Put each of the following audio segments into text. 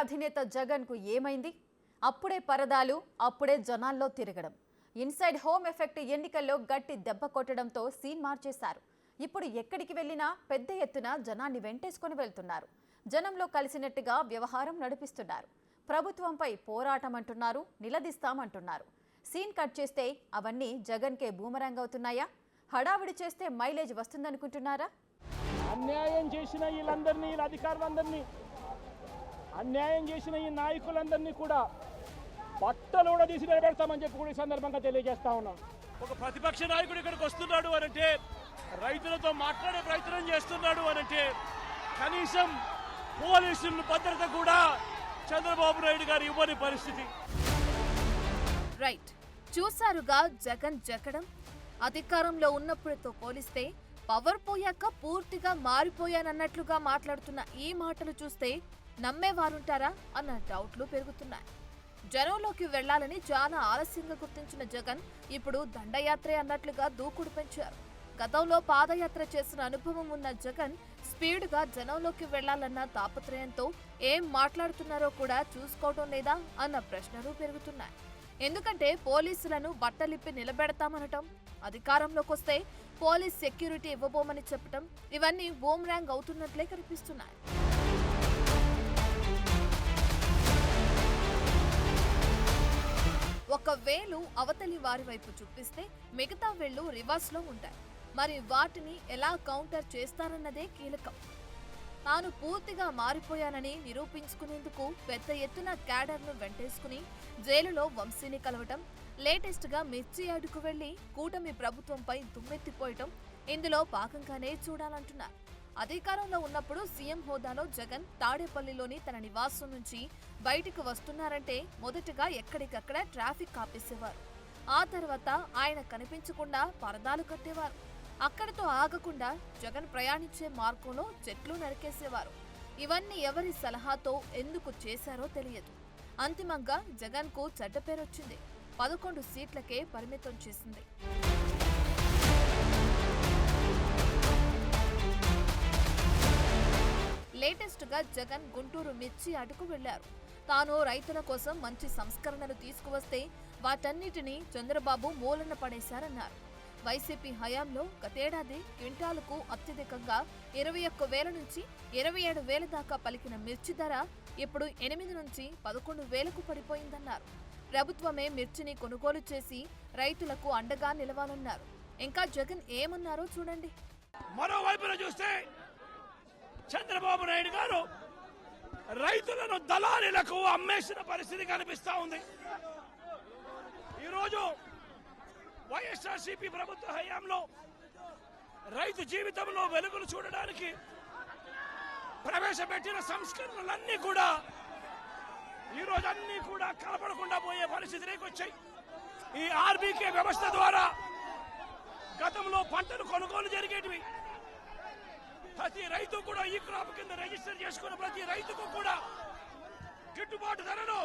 అధినేత జగన్కు ఏమైంది? అప్పుడే పరదాలు, అప్పుడే జనాల్లో తిరగడం. ఇన్సైడ్ హోమ్ ఎఫెక్ట్ ఎన్నికల్లో గట్టి దెబ్బ కొట్టడంతో సీన్ మార్చేశారు. ఇప్పుడు ఎక్కడికి వెళ్ళినా పెద్ద ఎత్తున జనాన్ని వెంటేసుకొని వెళ్తున్నారు. జనంలో కలిసినట్టుగా వ్యవహారం నడిపిస్తున్నారు. ప్రభుత్వంపై పోరాటం అంటున్నారు, నిలదీస్తామంటున్నారు. సీన్ కట్ చేస్తే అవన్నీ జగన్కే బూమరాంగ్ అవుతున్నాయా? హడావిడి చేస్తే మైలేజ్ వస్తుందనుకుంటున్నారా? అన్యాయం చేసిన వీళ్ళందరినీ, వీళ్ళ అధికారులందరినీ, అన్యాయం చేసిన ఈ నాయకులందరినీ కూడా బట్టలు కూడా తీసి నిలబెడతామని చెప్పి కూడా ఈ సందర్భంగా తెలియజేస్తా ఉన్నాం. ఒక ప్రతిపక్ష నాయకుడు ఇక్కడికి వస్తున్నాడు అనంటే, రైతులతో మాట్లాడే ప్రయత్నం చేస్తున్నాడు అనంటే, కనీసం పోలీసుల భద్రత కూడా చంద్రబాబు నాయుడు గారు ఇవ్వని పరిస్థితి. రైట్, చూసారుగా జగన్ జగడం. అధికారంలో ఉన్నప్పుడుతో పోలిస్తే పవర్ పోయాక పూర్తిగా మారిపోయానన్నట్లుగా మాట్లాడుతున్న ఈ మాటలు చూస్తే నమ్మేవారుంటారా అన్న డౌట్లు పెరుగుతున్నాయి. జనంలోకి వెళ్లాలని చాలా ఆలస్యంగా గుర్తించిన జగన్ ఇప్పుడు దండయాత్రే అన్నట్లుగా దూకుడు పెంచారు. గతంలో పాదయాత్ర చేసిన అనుభవం ఉన్న జగన్ స్పీడ్గా జనంలోకి వెళ్లాలన్న తాపత్రయంతో ఏం మాట్లాడుతున్నారో కూడా చూసుకోవడం లేదా అన్న ప్రశ్నలు పెరుగుతున్నాయి. ఎందుకంటే పోలీసులను బట్టలిప్పి నిలబెడతామనటం, అధికారంలోకి వస్తే పోలీస్ సెక్యూరిటీ ఇవ్వబోమని చెప్పటం, ఇవన్నీ బూమ్రాంగ్ అవుతున్నట్లే కనిపిస్తున్నాయి. ఒక వేలు అవతలి వారి వైపు చూపిస్తే మిగతా వేళ్లు రివర్స్లో ఉంటాయి. మరి వాటిని ఎలా కౌంటర్ చేస్తారన్నదే కీలకం. తాను పూర్తిగా మారిపోయానని నిరూపించుకునేందుకు పెద్ద ఎత్తున క్యాడర్ను వెంటేసుకుని జైలులో వంశీని కలవటం, లేటెస్ట్ గా మిర్చి యార్డుకు వెళ్లి కూటమి ప్రభుత్వంపై దుమ్మెత్తిపోయటం ఇందులో భాగంగానే చూడాలంటున్నారు. అధికారంలో ఉన్నప్పుడు సీఎం హోదాలో జగన్ తాడేపల్లిలోని తన నివాసం నుంచి బయటకు వస్తున్నారంటే మొదటగా ఎక్కడికక్కడ ట్రాఫిక్ ఆపేసేవారు. ఆ తర్వాత ఆయన కనిపించకుండా పరదాలు కట్టేవారు. అక్కడితో ఆగకుండా జగన్ ప్రయాణించే మార్గంలో చెట్లు నరికేసేవారు. ఇవన్నీ ఎవరి సలహాతో ఎందుకు చేశారో తెలియదు. అంతిమంగా జగన్ కు చెడ్డ పేరొచ్చింది. 11 సీట్లకే పరిమితం చేసింది. లేటెస్ట్ గా జగన్ గుంటూరు మిర్చి యార్డుకు వెళ్లారు. తాను రైతుల కోసం మంచి సంస్కరణలు తీసుకువస్తే వాటన్నిటినీ చంద్రబాబు మూలన పడేశారన్నారు. వైసీపీ హయాంలో గతేడాది క్వింటాలకు అత్యధికంగా 21,000 నుంచి 27,000 దాకా పలికిన మిర్చి ధర ఇప్పుడు 8 నుంచి 11,000కు పడిపోయిందన్నారు. ప్రభుత్వమే మిర్చిని కొనుగోలు చేసి రైతులకు అండగా నిలవాలన్నారు. ఇంకా జగన్ ఏమన్నారో చూడండి. మరోవైపున చూస్తే చంద్రబాబు నాయుడు గారు రైతులను దళారీలకు అమ్మేసిన పరిస్థితి కనిపిస్తా ఉంది. ఈరోజు వైఎస్ఆర్సీపీ ప్రభుత్వ హయాంలో రైతు జీవితంలో వెలుగులు చూడడానికి ప్రవేశపెట్టిన సంస్కరణలన్నీ కూడా ఈరోజు అన్ని కూడా కలపడకుండా పోయే పరిస్థితిలోకి వచ్చాయి. ఈ ఆర్బీకే వ్యవస్థ ద్వారా గతంలో పంటలు కొనుగోలు జరిగేటివి. ప్రతి రైతు కూడా ఈ క్రాప్ కింద రిజిస్టర్ చేసుకున్న ప్రతి రైతుకు కూడా గిట్టుబాటు ధరలు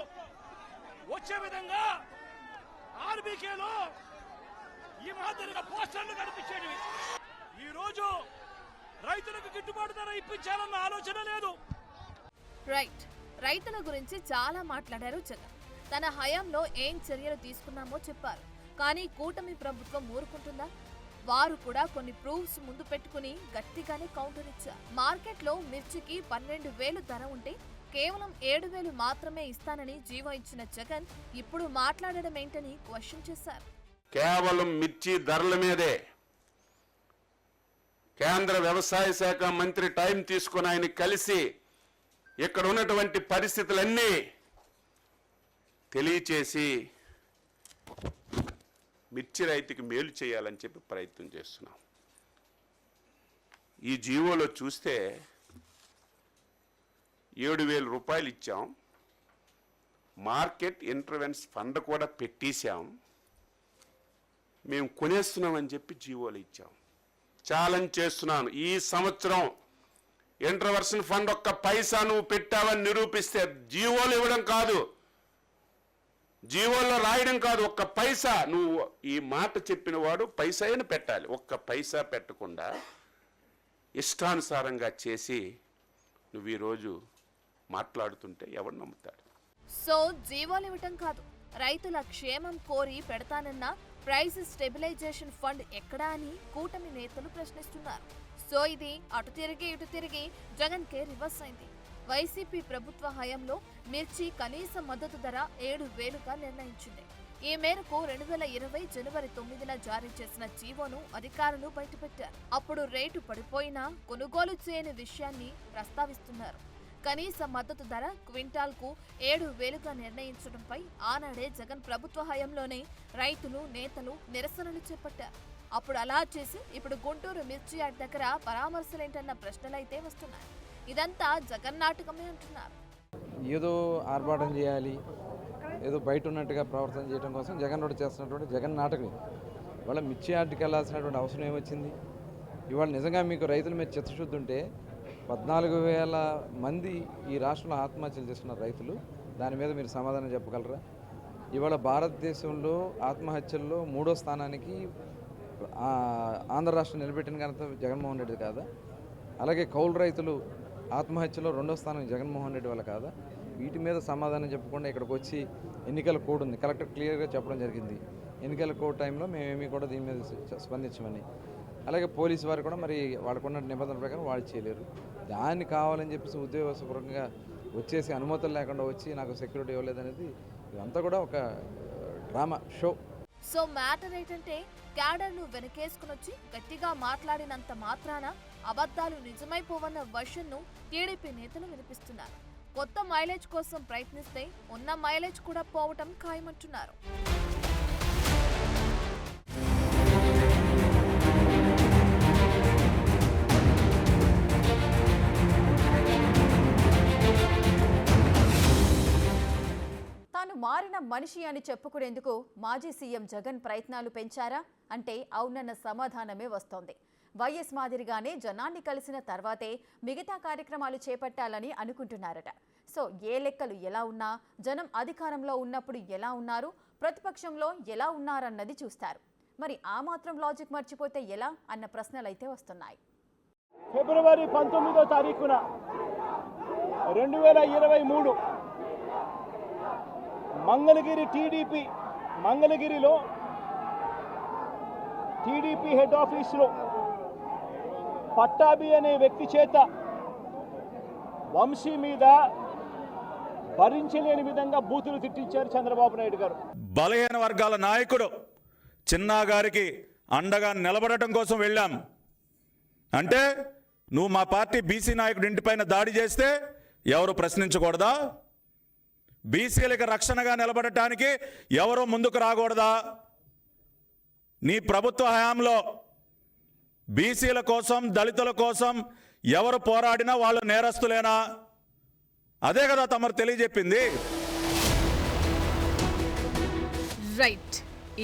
వచ్చే విధంగా ఆర్బీకేలో ఈ మాదిరిగా పోస్టర్లు కనిపించేవి. ఈ రోజు రైతులకు గిట్టుబాటు ధర ఇప్పించాలన్న ఆలోచన లేదు. రైట్, రైతుల గురించి చాలా మాట్లాడారు జగన్. తన హయాంలో ఏం చర్యలు తీసుకున్నామో చెప్పారు. కానీ కూటమి ప్రభుత్వం ఊరుకుంటుందా? వారు కూడా కొన్ని ప్రూఫ్స్ ముందు పెట్టుకుని గట్టిగానే కౌంటర్ ఇచ్చారు. మార్కెట్లో మిర్చికి 12,000 ధర ఉంటే కేవలం 7,000 మాత్రమే ఇస్తానని జీవో ఇచ్చిన జగన్ ఇప్పుడు మాట్లాడడం ఏంటని క్వశ్చన్ చేశారు. కేవలం మిర్చి ధరల మీదే కేంద్ర వ్యవసాయ శాఖ మంత్రి టైం తీసుకుని ఆయన కలిసి ఇక్కడ ఉన్నటువంటి పరిస్థితులన్నీ తెలియచేసి మిర్చి రైతుకి మేలు చేయాలని చెప్పి ప్రయత్నం చేస్తున్నాం. ఈ జీవోలో చూస్తే 7,000 రూపాయలు ఇచ్చాం. మార్కెట్ ఇంటర్వెన్స్ ఫండ్ కూడా పెట్టేశాం. మేము కొనేస్తున్నామని చెప్పి జీవోలు ఇచ్చాం. ఛాలెంజ్ చేస్తున్నాను, ఈ సంవత్సరం ఇంటర్వర్షన్ ఫండ్ ఒక్క పైసా నువ్వు పెట్టావని నిరూపిస్తే జీవోలు ఇవ్వడం కాదు, జీవోల్లో రాయడం కాదు, ఒక్క పైసా నువ్వు ఈ మాట చెప్పిన వాడు పైసాను పెట్టాలి. ఒక్క పైసా పెట్టకుండా ఇష్టానుసారంగా చేసి నువ్వు ఈరోజు మాట్లాడుతుంటే ఎవరు నమ్ముతాడు? సో జీవోలు ఇవ్వటం కాదు, రైతుల క్షేమం కోరి పెడతానన్న ప్రైస్ స్టెబిలైజేషన్ ఫండ్ ఎక్కడా అని కూటమి నేతలు ప్రశ్నిస్తున్నారు. సో ఇది అటు తిరిగి ఇటు తిరిగి జగన్ కే రివర్స్ అయింది. వైసీపీ ప్రభుత్వ హయాంలో మిర్చి కనీస మద్దతు ధర 7,000గా నిర్ణయించింది. ఈ మేరకు 2020 జనవరి 9న జారీ చేసిన జీవోను అధికారులు బయటపెట్టారు. అప్పుడు రేటు పడిపోయినా కొనుగోలు చేయని విషయాన్ని ప్రస్తావిస్తున్నారు. కనీస మద్దతు ధర క్వింటాల్కు 7,000గా నిర్ణయించడంపై ఆనాడే జగన్ ప్రభుత్వ హయాంలోనే రైతులు, నేతలు నిరసనలు చేపట్టారు. అప్పుడు అలా చేసి ఇప్పుడు గుంటూరు మిర్చి యార్డ్ దగ్గర పరామర్శలేంటన్న ప్రశ్నలైతే వస్తున్నాయి. ఇదంతా జగన్ నాటకమే అంటున్నారు. ఏదో ఆర్భాటం చేయాలి, ఏదో బయట ఉన్నట్టుగా ప్రవర్తన చేయడం కోసం జగన్ రోడ్డు చేస్తున్నటువంటి జగన్ నాటకం. ఇవాళ మిర్చి యార్డ్కి వెళ్ళాల్సినటువంటి అవసరం ఏమొచ్చింది? ఇవాళ నిజంగా మీకు రైతుల మీద చిత్తశుద్ధి ఉంటే 14,000 మంది ఈ రాష్ట్రంలో ఆత్మహత్యలు చేస్తున్న రైతులు, దాని మీద మీరు సమాధానం చెప్పగలరా? ఇవాళ భారతదేశంలో ఆత్మహత్యల్లో 3వ స్థానానికి ఆంధ్ర రాష్ట్రం నిలబెట్టిన ఘనత జగన్మోహన్ రెడ్డి కాదా? అలాగే కౌలు రైతులు ఆత్మహత్యలో 2వ స్థానం జగన్మోహన్ రెడ్డి వల్ల కాదా? వీటి మీద సమాధానం చెప్పకుండా ఇక్కడికి వచ్చి ఎన్నికల కోడ్ ఉంది, కలెక్టర్ క్లియర్గా చెప్పడం జరిగింది. ఎన్నికల కోడ్ టైంలో మేమేమీ కూడా దీని మీద స్పందించమని. అలాగే పోలీసు వారు కూడా మరి వాళ్ళకున్న నిబంధనల ప్రకారం వాళ్ళు చేయలేరు. దాన్ని కావాలని చెప్పేసి ఉద్యోగపూర్వకంగా వచ్చేసి అనుమతులు లేకుండా వచ్చి నాకు సెక్యూరిటీ ఇవ్వలేదనేది ఇదంతా కూడా ఒక డ్రామా షో. సో మ్యాటర్ ఏంటంటే క్యాడర్ను వెనకేసుకుని వచ్చి గట్టిగా మాట్లాడినంత మాత్రాన అబద్ధాలు నిజమైపోవన్న వర్షన్ను టీడీపీ నేతలు వినిపిస్తున్నారు. కొత్త మైలేజ్ కోసం ప్రయత్నిస్తే ఉన్న మైలేజ్ కూడా పోవటం ఖాయమంటున్నారు. తాను మారిన మనిషి అని చెప్పుకునేందుకు మాజీ సీఎం జగన్ ప్రయత్నాలు పెంచారా అంటే అవునన్న సమాధానమే వస్తోంది. వైఎస్ మాదిరిగానే జనాన్ని కలిసిన తర్వాతే మిగతా కార్యక్రమాలు చేపట్టాలని అనుకుంటున్నారట. సో ఏ లెక్కలు ఎలా ఉన్నా జనం అధికారంలో ఉన్నప్పుడు ఎలా ఉన్నారు, ప్రతిపక్షంలో ఎలా ఉన్నారన్నది చూస్తారు. మరి ఆ మాత్రం లాజిక్ మర్చిపోతే ఎలా అన్న ప్రశ్నలైతే వస్తున్నాయి. ఫిబ్రవరి 19వ తారీఖున 2023 మంగళగిరి మంగళగిరిలో టీడీపీ హెడ్ ఆఫీసులో పట్టాభి అనే వ్యక్తి చేత వంశీ మీద భరించలేని విధంగా బూతులు తిట్టించారు చంద్రబాబు నాయుడు గారు. బలహీన వర్గాల నాయకుడు చిన్నా గారికి అండగా నిలబడటం కోసం వెళ్ళాం. అంటే నువ్వు మా పార్టీ బీసీ నాయకుడి ఇంటిపైన దాడి చేస్తే ఎవరు ప్రశ్నించకూడదా? బీసీలకు రక్షణగా నిలబడటానికి ఎవరు ముందుకు రాకూడదా? నీ ప్రభుత్వ హయాంలో బీసీల కోసం, దళితుల కోసం ఎవరు పోరాడినా వాళ్ళు నేరస్తులేనా? అదే కదా తమరు తెలియజెప్పింది. రైట్,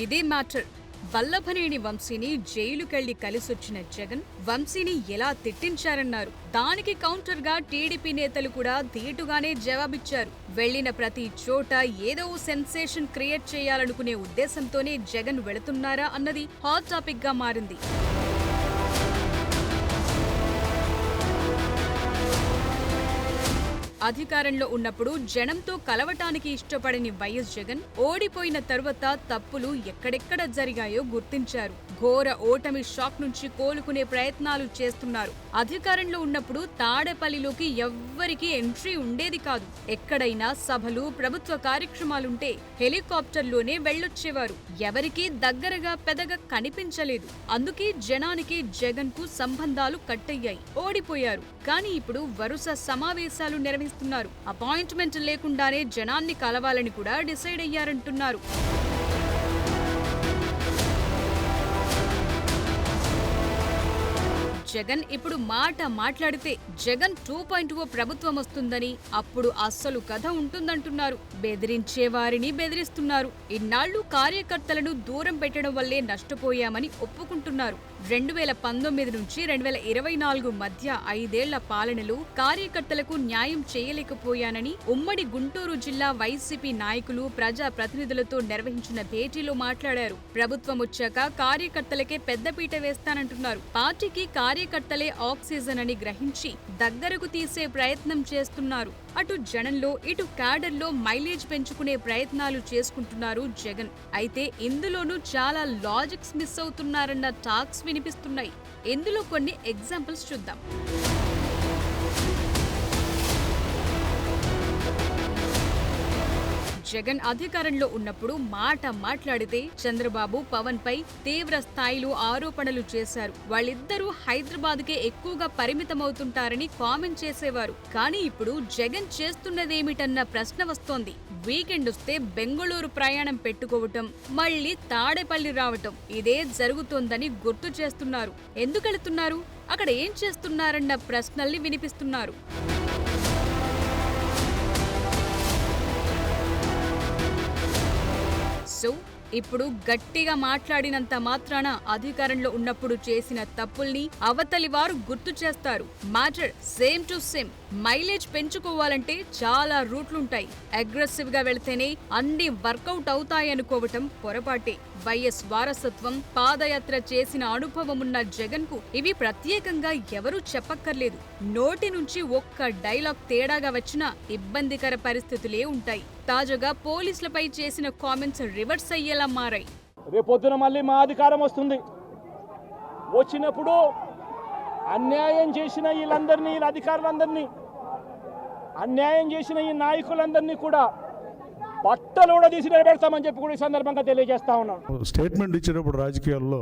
ఇదే మ్యాటర్. వల్లభనేని వంశీని జైలుకెళ్లి కలిసొచ్చిన జగన్ వంశీని ఎలా తిట్టించారన్నారు. దానికి కౌంటర్ గా టీడీపీ నేతలు కూడా ధీటుగానే జవాబిచ్చారు. వెళ్లిన ప్రతి చోట ఏదో సెన్సేషన్ క్రియేట్ చేయాలనుకునే ఉద్దేశంతోనే జగన్ వెళుతున్నారా అన్నది హాట్ టాపిక్ గా మారింది. అధికారంలో ఉన్నప్పుడు జనంతో కలవటానికి ఇష్టపడని వైఎస్ జగన్ ఓడిపోయిన తరువాత తప్పులు ఎక్కడెక్కడ జరిగాయో గుర్తించారు. ఘోర ఓటమి షాక్ నుంచి కోలుకునే ప్రయత్నాలు చేస్తున్నారు. అధికారంలో ఉన్నప్పుడు తాడేపల్లిలోకి ఎవ్వరికీ ఎంట్రీ ఉండేది కాదు. ఎక్కడైనా సభలు, ప్రభుత్వ కార్యక్రమాలుంటే హెలికాప్టర్లోనే వెళ్లొచ్చేవారు. ఎవరికీ దగ్గరగా పెదగా కనిపించలేదు. అందుకే జనానికి జగన్ కు సంబంధాలు కట్టయ్యాయి. ఓడిపోయారు, కానీ ఇప్పుడు వరుస సమావేశాలు నిర్వహిస్తున్నారు. అపాయింట్మెంట్ లేకుండానే జనాన్ని కలవాలని కూడా డిసైడ్ అయ్యారంటున్నారు. జగన్ ఇప్పుడు మాట్లాడితే జగన్ 2.0 ప్రభుత్వం వస్తుందని, అప్పుడు అస్సలు కథ ఉంటుందంటున్నారు. బెదిరించే వారిని బెదిరిస్తున్నారు. ఇన్నాళ్లు కార్యకర్తలను దూరం పెట్టడం వల్లే నష్టపోయామని ఒప్పుకుంటున్నారు. 2019 నుంచి 2024 మధ్య 5 ఏళ్ల పాలనలో కార్యకర్తలకు న్యాయం చేయలేకపోయానని ఉమ్మడి గుంటూరు జిల్లా వైసీపీ నాయకులు, ప్రజా ప్రతినిధులతో నిర్వహించిన భేటీలో మాట్లాడారు. ప్రభుత్వం వచ్చాక కార్యకర్తలకే పెద్దపీట వేస్తానంటున్నారు. పార్టీకి కార్యకర్తలే ఆక్సిజన్ అని గ్రహించి దగ్గరకు తీసే ప్రయత్నం చేస్తున్నారు. అటు జనంలో ఇటు క్యాడర్లో మైలేజ్ పెంచుకునే ప్రయత్నాలు చేసుకుంటున్నారు జగన్. అయితే ఇందులోనూ చాలా లాజిక్స్ మిస్ అవుతున్నారన్న టాక్స్ వినిపిస్తున్నాయి. ఇందులో కొన్ని ఎగ్జాంపుల్స్ చూద్దాం. జగన్ అధికారంలో ఉన్నప్పుడు మాట్లాడితే చంద్రబాబు పవన్ పై తీవ్ర స్థాయిలో ఆరోపణలు చేశారు. వాళ్ళిద్దరూ హైదరాబాద్కే ఎక్కువగా పరిమితమవుతుంటారని కామెంట్ చేసేవారు. కానీ ఇప్పుడు జగన్ చేస్తున్నదేమిటన్న ప్రశ్న వస్తోంది. వీకెండ్ వస్తే బెంగళూరు ప్రయాణం పెట్టుకోవటం, మళ్లీ తాడేపల్లి రావటం ఇదే జరుగుతోందని గుర్తు చేస్తున్నారు. ఎందుకెళ్తున్నారు, అక్కడ ఏం చేస్తున్నారన్న ప్రశ్నల్ని వినిపిస్తున్నారు. సో ఇప్పుడు గట్టిగా మాట్లాడినంత మాత్రాన అధికారంలో ఉన్నప్పుడు చేసిన తప్పుల్ని అవతలి వారు గుర్తు చేస్తారు. Matter same to same. Mileage పెంచుకోవాలంటే చాలా రూట్లుంటాయి. అగ్రెసివ్ గా వెళితేనే అన్ని వర్కౌట్ అవుతాయనుకోవటం పొరపాటే. వైఎస్ వారసత్వం, పాదయాత్ర చేసిన అనుభవమున్న జగన్ కు ఇవి ప్రత్యేకంగా ఎవరూ చెప్పక్కర్లేదు. నోటి నుంచి ఒక్క డైలాగ్ తేడాగా వచ్చినా ఇబ్బందికర పరిస్థితులే ఉంటాయి. తాజాగా పోలీసులపై చేసిన కామెంట్స్ రివర్స్ అయ్యేలా మారాయి. రేపొద్దున మళ్ళీ మా అధికారం వస్తుంది. వచ్చినప్పుడు అన్యాయం చేసిన వీళ్ళందరినీ, వీళ్ళ అధికారులందరినీ, అన్యాయం చేసిన ఈ నాయకులందరినీ కూడా బట్టలు కూడా తీసి నిలబెడతామని చెప్పి కూడా ఈ సందర్భంగా తెలియజేస్తా ఉన్నాను. స్టేట్మెంట్ ఇచ్చేటప్పుడు రాజకీయాల్లో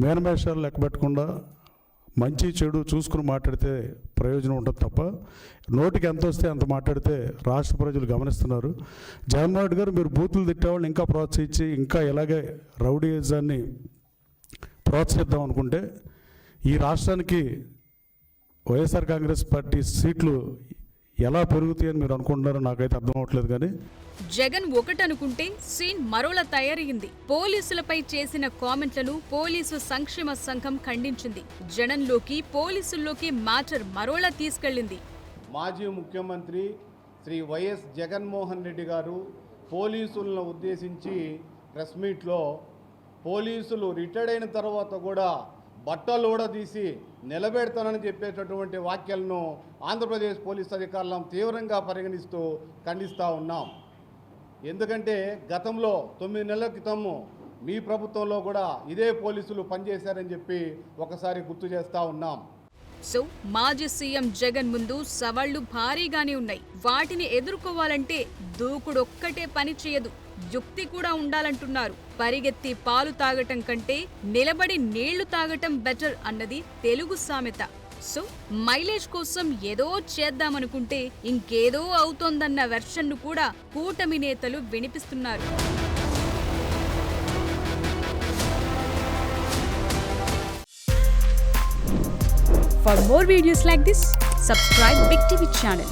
మేనమేషాలు లెక్క పెట్టకుండా మంచి చెడు చూసుకుని మాట్లాడితే ప్రయోజనం ఉంటుంది తప్ప నోటికి ఎంత వస్తే అంత మాట్లాడితే రాష్ట్ర ప్రజలు గమనిస్తున్నారు. జగన్మోహన్ రెడ్డి గారు మీరు బూతులు తిట్టేవాళ్ళని ఇంకా ప్రోత్సహించి ఇంకా ఇలాగే రౌడీయిజాన్ని ప్రోత్సహిద్దాం అనుకుంటే ఈ రాష్ట్రానికి వైఎస్ఆర్ కాంగ్రెస్ పార్టీ సీట్లు ఎలా పెరుగుతాయని మీరు అనుకుంటున్నారో నాకైతే అర్థం అవ్వట్లేదు. కానీ జగన్ ఒకటనుకుంటే సీన్ మరోలా తయారయ్యింది. పోలీసులపై చేసిన కామెంట్లను పోలీసు సంక్షేమ సంఘం ఖండించింది. జనంలోకి పోలీసుల్లోకి మ్యాటర్ మరోలా తీసుకెళ్లింది. మాజీ ముఖ్యమంత్రి శ్రీ వైఎస్ జగన్మోహన్ రెడ్డి గారు పోలీసులను ఉద్దేశించి ప్రెస్ మీట్లో పోలీసులు రిటైర్డ్ అయిన తర్వాత కూడా బట్టలు ఊడదీసి నిలబెడతానని చెప్పేటటువంటి వాక్యాలను ఆంధ్రప్రదేశ్ పోలీస్ అధికారులను తీవ్రంగా పరిగణిస్తూ ఖండిస్తూ ఉన్నాం. ఎందుకంటే గతంలో 9 నెలల క్రితము మీ ప్రభుత్వంలో కూడా ఇదే పోలీసులు పనిచేశారని చెప్పి ఒకసారి గుర్తు చేస్తూ ఉన్నాం. సో మాజీ సీఎం జగన్ ముందు సవాళ్లు భారీగానే ఉన్నాయి. వాటిని ఎదుర్కోవాలంటే దూకుడొక్కటే పని చేయదు, యుక్తి కూడా ఉండాలంటున్నారు. పరిగెత్తి పాలు తాగటం కంటే నిలబడి నీళ్లు తాగటం బెటర్ అన్నది తెలుగు సామెత. సో మైలేజ్ కోసం ఏదో చేద్దామనుకుంటే ఇంకేదో అవుతోందన్న వెర్షన్ను కూడా కూటమి నేతలు వినిపిస్తున్నారు. For more videos like this, subscribe Big TV channel.